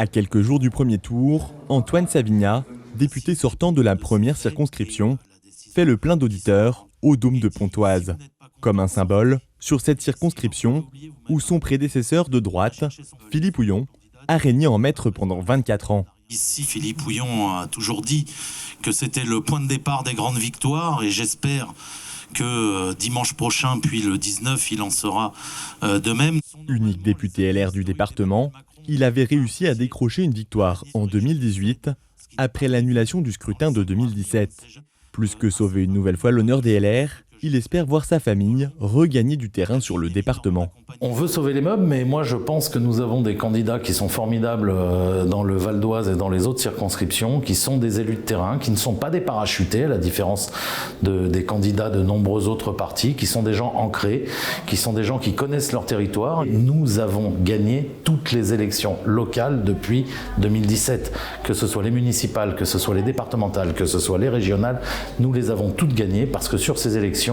À quelques jours du premier tour, Antoine Savignat, député sortant de la première circonscription, fait le plein d'auditeurs au Dôme de Pontoise, comme un symbole sur cette circonscription où son prédécesseur de droite, Philippe Houillon, a régné en maître pendant 24 ans. Ici, Philippe Houillon a toujours dit que c'était le point de départ des grandes victoires et j'espère que dimanche prochain, puis le 19, il en sera de même. Unique député LR du département, il avait réussi à décrocher une victoire en 2018 après l'annulation du scrutin de 2017. Plus que sauver une nouvelle fois l'honneur des LR, il espère voir sa famille regagner du terrain sur le département. On veut sauver les meubles, mais moi je pense que nous avons des candidats qui sont formidables dans le Val d'Oise et dans les autres circonscriptions, qui sont des élus de terrain, qui ne sont pas des parachutés, à la différence des candidats de nombreux autres partis, qui sont des gens ancrés, qui sont des gens qui connaissent leur territoire. Nous avons gagné toutes les élections locales depuis 2017, que ce soit les municipales, que ce soit les départementales, que ce soit les régionales, nous les avons toutes gagnées parce que sur ces élections,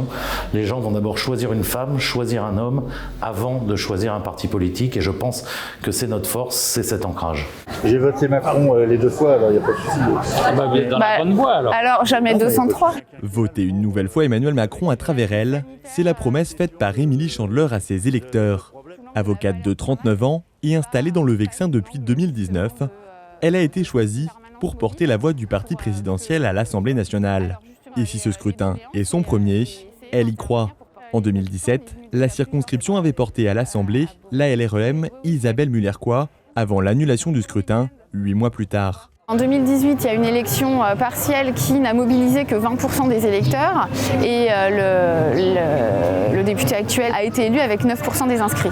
les gens vont d'abord choisir une femme, choisir un homme, avant de choisir un parti politique. Et je pense que c'est notre force, c'est cet ancrage. J'ai voté Macron les 2 fois, alors il n'y a pas de souci. Vous êtes dans la bonne voie alors. Alors jamais 203. Voter une nouvelle fois Emmanuel Macron à travers elle, c'est la promesse faite par Émilie Chandler à ses électeurs. Avocate de 39 ans et installée dans le Vexin depuis 2019, elle a été choisie pour porter la voix du parti présidentiel à l'Assemblée nationale. Et si ce scrutin est son premier, elle y croit. En 2017, la circonscription avait porté à l'Assemblée la LREM Isabelle Muller-Coix avant l'annulation du scrutin 8 mois plus tard. En 2018, il y a une élection partielle qui n'a mobilisé que 20% des électeurs et le député actuel a été élu avec 9% des inscrits.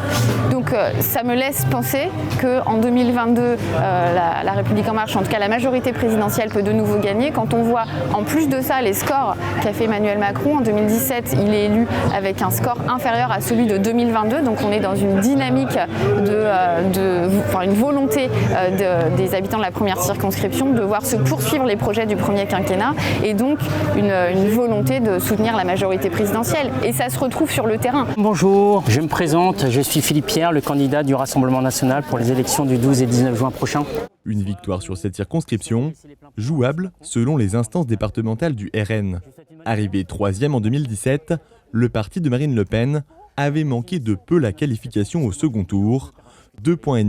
Donc ça me laisse penser qu'en 2022, la République En Marche, en tout cas la majorité présidentielle, peut de nouveau gagner. Quand on voit en plus de ça les scores qu'a fait Emmanuel Macron, en 2017, il est élu avec un score inférieur à celui de 2022. Donc on est dans une dynamique une volonté des habitants de la première circonscription de voir se poursuivre les projets du premier quinquennat et donc une volonté de soutenir la majorité présidentielle. Et ça se retrouve sur le terrain. Bonjour, je me présente, je suis Philippe Pierre, le candidat du Rassemblement national pour les élections du 12 et 19 juin prochain. Une victoire sur cette circonscription, jouable selon les instances départementales du RN. Arrivé 3e en 2017, le parti de Marine Le Pen avait manqué de peu la qualification au second tour, 2,5 points.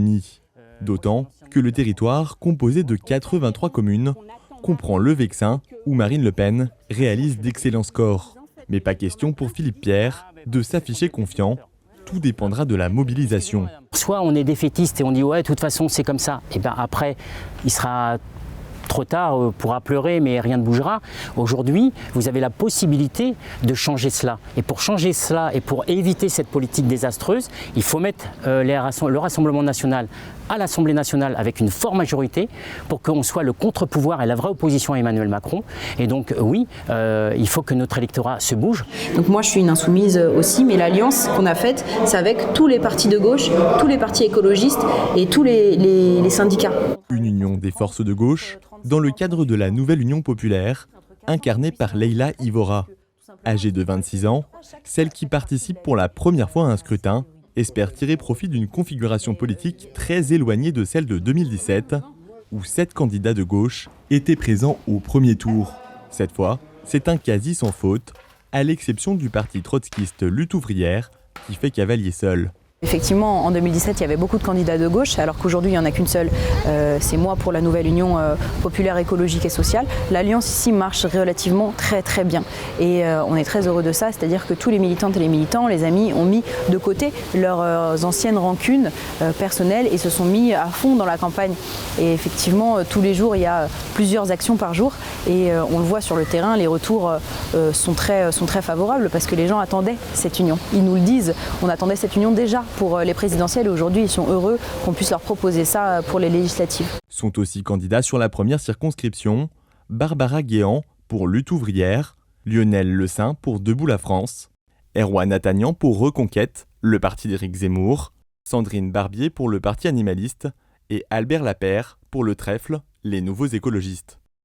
D'autant que le territoire, composé de 83 communes, comprend le Vexin, où Marine Le Pen réalise d'excellents scores. Mais pas question pour Philippe Pierre de s'afficher confiant, tout dépendra de la mobilisation. Soit on est défaitiste et on dit ouais, de toute façon c'est comme ça, et bien après il sera trop tard, pourra pleurer mais rien ne bougera. Aujourd'hui, vous avez la possibilité de changer cela. Et pour changer cela et pour éviter cette politique désastreuse, il faut mettre le Rassemblement national à l'Assemblée nationale avec une forte majorité pour qu'on soit le contre-pouvoir et la vraie opposition à Emmanuel Macron. Et donc oui, il faut que notre électorat se bouge. Donc moi je suis une insoumise aussi, mais l'alliance qu'on a faite, c'est avec tous les partis de gauche, tous les partis écologistes et tous les syndicats. Une union des forces de gauche dans le cadre de la nouvelle Union populaire, incarnée par Leïla Ivora. Âgée de 26 ans, celle qui participe pour la première fois à un scrutin espère tirer profit d'une configuration politique très éloignée de celle de 2017, où 7 candidats de gauche étaient présents au premier tour. Cette fois, c'est un quasi sans faute, à l'exception du parti trotskiste Lutte ouvrière, qui fait cavalier seul. Effectivement, en 2017, il y avait beaucoup de candidats de gauche, alors qu'aujourd'hui, il n'y en a qu'une seule. C'est moi pour la nouvelle Union populaire, écologique et sociale. L'alliance ici marche relativement très très bien. Et on est très heureux de ça, c'est-à-dire que tous les militantes et les militants, les amis, ont mis de côté leurs anciennes rancunes personnelles et se sont mis à fond dans la campagne. Et effectivement, tous les jours, il y a plusieurs actions par jour. Et on le voit sur le terrain, les retours sont très favorables parce que les gens attendaient cette union. Ils nous le disent, on attendait cette union déjà pour les présidentielles et aujourd'hui ils sont heureux qu'on puisse leur proposer ça pour les législatives. Sont aussi candidats sur la première circonscription Barbara Guéant pour Lutte ouvrière, Lionel Lesain pour Debout la France, Erwan Attagnan pour Reconquête, le parti d'Éric Zemmour, Sandrine Barbier pour le parti animaliste et Albert Lapère pour le Trèfle, les nouveaux écologistes.